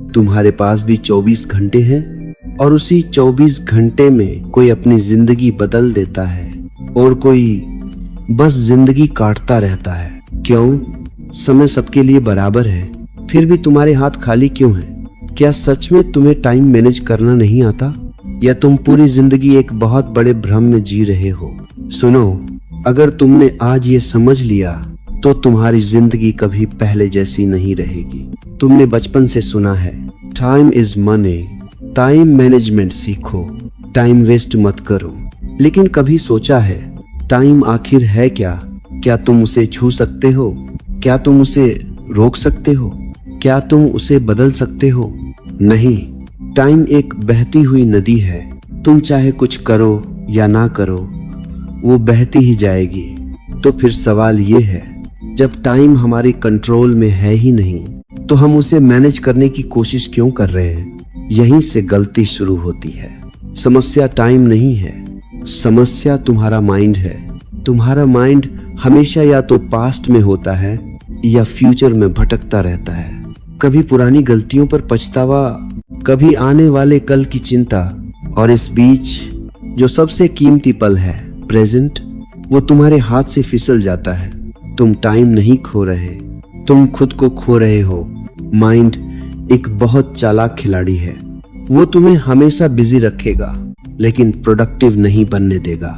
तुम्हारे पास भी 24 घंटे हैं और उसी 24 घंटे में कोई अपनी जिंदगी बदल देता है और कोई बस जिंदगी काटता रहता है। क्यों? समय सबके लिए बराबर है, फिर भी तुम्हारे हाथ खाली क्यों हैं? क्या सच में तुम्हें टाइम मैनेज करना नहीं आता, या तुम पूरी जिंदगी एक बहुत बड़े भ्रम में जी रहे हो? सुनो, अगर तुमने आज ये समझ लिया तो तुम्हारी जिंदगी कभी पहले जैसी नहीं रहेगी। तुमने बचपन से सुना है, time is money, time management सीखो, टाइम वेस्ट मत करो। लेकिन कभी सोचा है टाइम आखिर है क्या? क्या तुम उसे छू सकते हो? क्या तुम उसे रोक सकते हो? क्या तुम उसे बदल सकते हो? नहीं, टाइम एक बहती हुई नदी है। तुम चाहे कुछ करो या ना करो, वो बहती ही जाएगी। तो फिर सवाल ये है, जब टाइम हमारी कंट्रोल में है ही नहीं तो हम उसे मैनेज करने की कोशिश क्यों कर रहे हैं? यहीं से गलती शुरू होती है। समस्या टाइम नहीं है, समस्या तुम्हारा माइंड है। तुम्हारा माइंड हमेशा या तो पास्ट में होता है या फ्यूचर में भटकता रहता है। कभी पुरानी गलतियों पर पछतावा, कभी आने वाले कल की चिंता, और इस बीच जो सबसे कीमती पल है, प्रेजेंट, वो तुम्हारे हाथ से फिसल जाता है। तुम टाइम नहीं खो रहे, तुम खुद को खो रहे हो। माइंड एक बहुत चालाक खिलाड़ी है। वो तुम्हें हमेशा बिजी रखेगा लेकिन प्रोडक्टिव नहीं बनने देगा।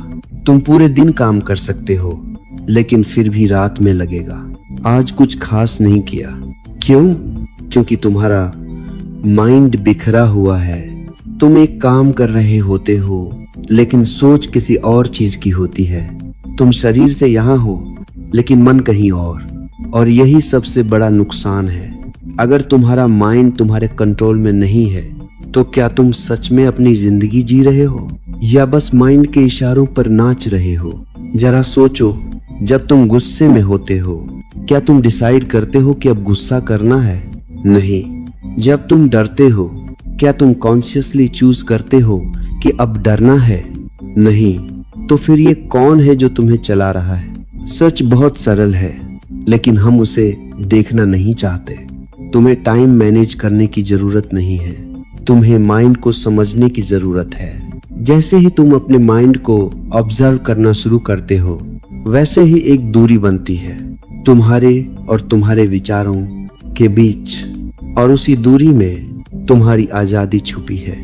तुम पूरे दिन काम कर सकते हो लेकिन फिर भी रात में लगेगा। आज कुछ खास नहीं किया। क्यों? क्योंकि तुम्हारा माइंड बिखरा हुआ है। तुम एक काम कर रहे होते हो लेकिन सोच किसी और चीज की होती है। तुम शरीर से यहाँ हो लेकिन मन कहीं और यही सबसे बड़ा नुकसान है। अगर तुम्हारा माइंड तुम्हारे कंट्रोल में नहीं है तो क्या तुम सच में अपनी जिंदगी जी रहे हो या बस माइंड के इशारों पर नाच रहे हो? जरा सोचो, जब तुम गुस्से में होते हो क्या तुम डिसाइड करते हो कि अब गुस्सा करना है? नहीं। जब तुम डरते हो क्या तुम कॉन्शियसली चूज करते हो कि अब डरना है? नहीं। तो फिर ये कौन है जो तुम्हें चला रहा है? सच बहुत सरल है लेकिन हम उसे देखना नहीं चाहते। तुम्हें टाइम मैनेज करने की जरूरत नहीं है, तुम्हें माइंड को समझने की जरूरत है। जैसे ही तुम अपने माइंड को ऑब्जर्व करना शुरू करते हो वैसे ही एक दूरी बनती है तुम्हारे और तुम्हारे विचारों के बीच, और उसी दूरी में तुम्हारी आजादी छुपी है।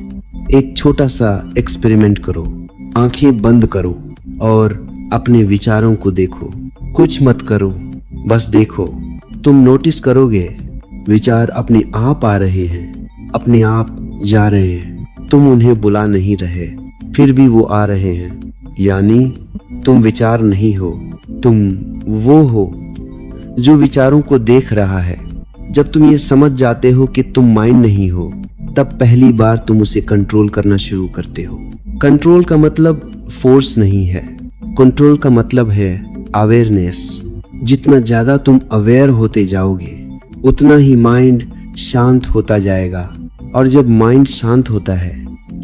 एक छोटा सा एक्सपेरिमेंट करो। आंखें बंद करो और अपने विचारों को देखो। कुछ मत करो, बस देखो। तुम नोटिस करोगे विचार अपने आप आ रहे हैं, अपने आप जा रहे हैं। तुम उन्हें बुला नहीं रहे, फिर भी वो आ रहे हैं। यानी तुम विचार नहीं हो, तुम वो हो जो विचारों को देख रहा है। जब तुम ये समझ जाते हो कि तुम माइंड नहीं हो, तब पहली बार तुम उसे कंट्रोल करना शुरू करते हो। कंट्रोल का मतलब फोर्स नहीं है, कंट्रोल का मतलब है अवेयरनेस। जितना ज्यादा तुम अवेयर होते जाओगे उतना ही माइंड शांत होता जाएगा, और जब माइंड शांत होता है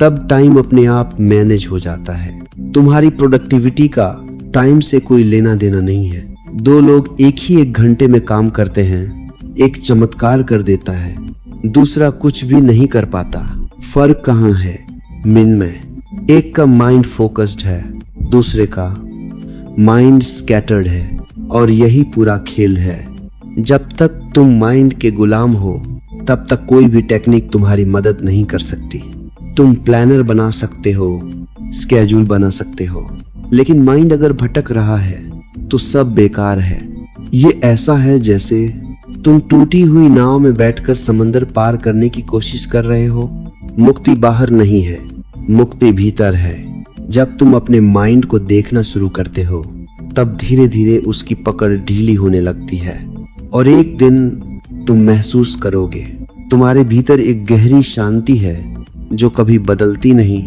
तब टाइम अपने आप मैनेज हो जाता है। तुम्हारी प्रोडक्टिविटी का टाइम से कोई लेना देना नहीं है। दो लोग एक ही 1 घंटे में काम करते हैं, एक चमत्कार कर देता है, दूसरा कुछ भी नहीं कर पाता। फर्क कहाँ है? मन में। एक का माइंड फोकस्ड है, दूसरे का माइंड स्कैटर्ड है, और यही पूरा खेल है। जब तक तुम माइंड के गुलाम हो तब तक कोई भी टेक्निक तुम्हारी मदद नहीं कर सकती। तुम प्लानर बना सकते हो, स्केड्यूल बना सकते हो, लेकिन माइंड अगर भटक रहा है तो सब बेकार है। ये ऐसा है जैसे तुम टूटी हुई नाव में बैठकर समंदर पार करने की कोशिश कर रहे हो। मुक्ति बाहर नहीं है, मुक्ति भीतर है। जब तुम अपने माइंड को देखना शुरू करते हो तब धीरे धीरे उसकी पकड़ ढीली होने लगती है, और एक दिन तुम महसूस करोगे तुम्हारे भीतर एक गहरी शांति है जो कभी बदलती नहीं।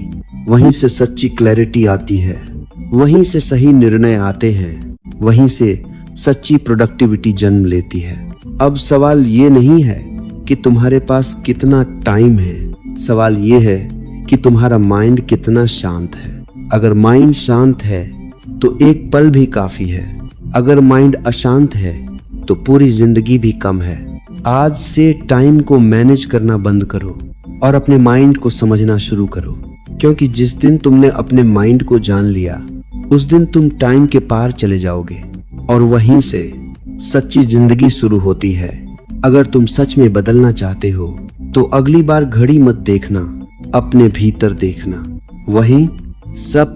वहीं से सच्ची क्लैरिटी आती है, वहीं से सही निर्णय आते हैं, वहीं से सच्ची प्रोडक्टिविटी जन्म लेती है। अब सवाल ये नहीं है कि तुम्हारे पास कितना टाइम है, सवाल ये है कि तुम्हारा माइंड कितना शांत है। अगर माइंड शांत है तो एक पल भी काफी है, अगर माइंड अशांत है तो पूरी जिंदगी भी कम है। आज से टाइम को मैनेज करना बंद करो और अपने माइंड को समझना शुरू करो, क्योंकि जिस दिन तुमने अपने माइंड को जान लिया उस दिन तुम टाइम के पार चले जाओगे और वहीं से सच्ची जिंदगी शुरू होती है। अगर तुम सच में बदलना चाहते हो तो अगली बार घड़ी मत देखना, अपने भीतर देखना, वहीं सब